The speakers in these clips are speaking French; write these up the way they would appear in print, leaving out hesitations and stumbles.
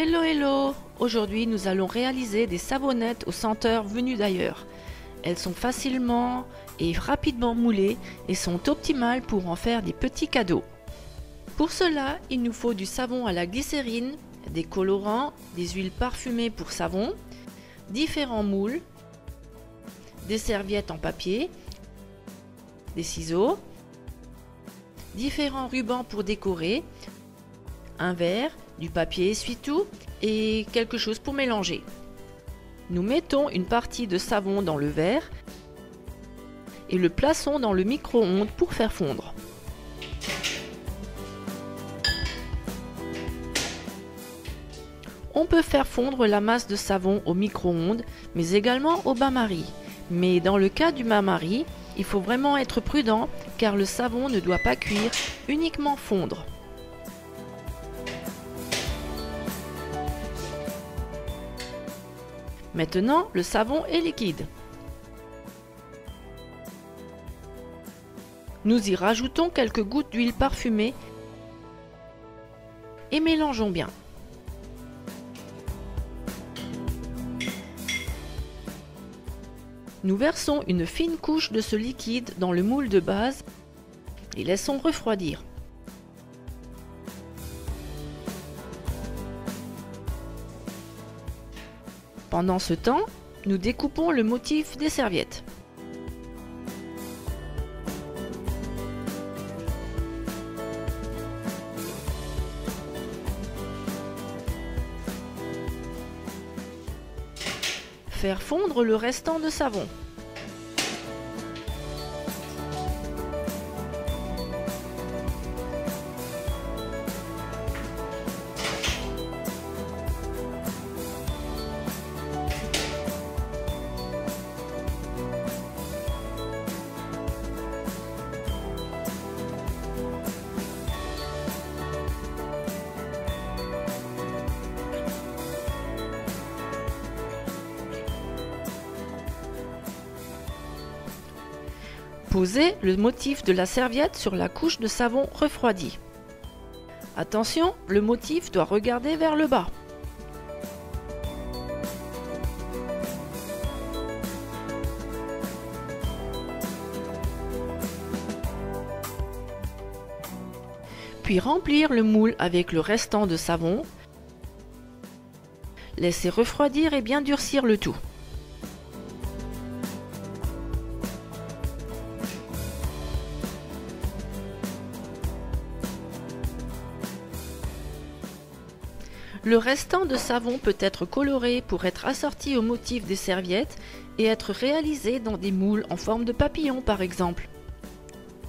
Hello hello! Aujourd'hui nous allons réaliser des savonnettes aux senteurs venues d'ailleurs. Elles sont facilement et rapidement moulées et sont optimales pour en faire des petits cadeaux. Pour cela, il nous faut du savon à la glycérine, des colorants, des huiles parfumées pour savon, différents moules, des serviettes en papier, des ciseaux, différents rubans pour décorer, un verre, du papier essuie-tout et quelque chose pour mélanger. Nous mettons une partie de savon dans le verre et le plaçons dans le micro-ondes pour faire fondre. On peut faire fondre la masse de savon au micro-ondes, mais également au bain-marie. Mais dans le cas du bain-marie, il faut vraiment être prudent car le savon ne doit pas cuire, uniquement fondre. Maintenant, le savon est liquide. Nous y rajoutons quelques gouttes d'huile parfumée et mélangeons bien. Nous versons une fine couche de ce liquide dans le moule de base et laissons refroidir. Pendant ce temps, nous découpons le motif des serviettes. Faire fondre le restant de savon. Posez le motif de la serviette sur la couche de savon refroidi. Attention, le motif doit regarder vers le bas. Puis remplir le moule avec le restant de savon. Laissez refroidir et bien durcir le tout. Le restant de savon peut être coloré pour être assorti au motif des serviettes et être réalisé dans des moules en forme de papillon par exemple.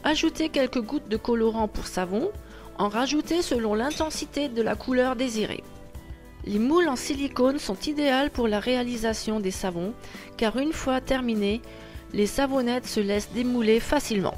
Ajoutez quelques gouttes de colorant pour savon, en rajoutez selon l'intensité de la couleur désirée. Les moules en silicone sont idéales pour la réalisation des savons car une fois terminés, les savonnettes se laissent démouler facilement.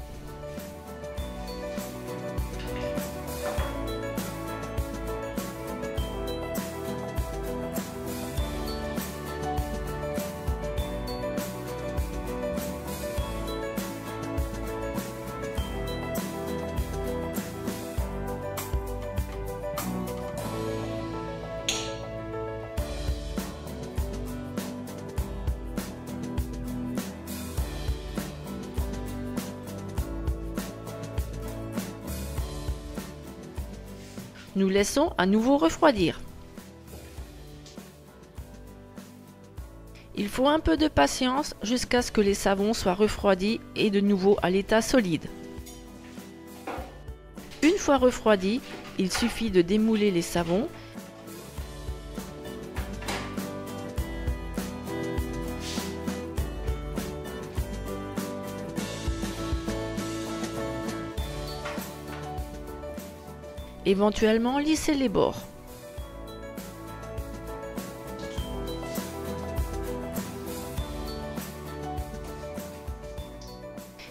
Nous laissons à nouveau refroidir. Il faut un peu de patience jusqu'à ce que les savons soient refroidis et de nouveau à l'état solide. Une fois refroidis, il suffit de démouler les savons . Éventuellement lisser les bords.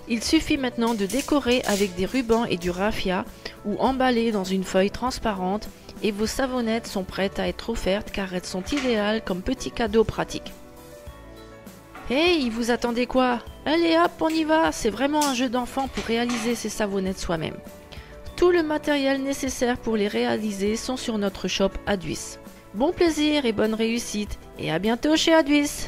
Il suffit maintenant de décorer avec des rubans et du raffia ou emballer dans une feuille transparente et vos savonnettes sont prêtes à être offertes car elles sont idéales comme petits cadeaux pratiques. Hey, vous attendez quoi? Allez hop, on y va! C'est vraiment un jeu d'enfant pour réaliser ces savonnettes soi-même. Tout le matériel nécessaire pour les réaliser sont sur notre shop Aduis. Bon plaisir et bonne réussite, et à bientôt chez Advis!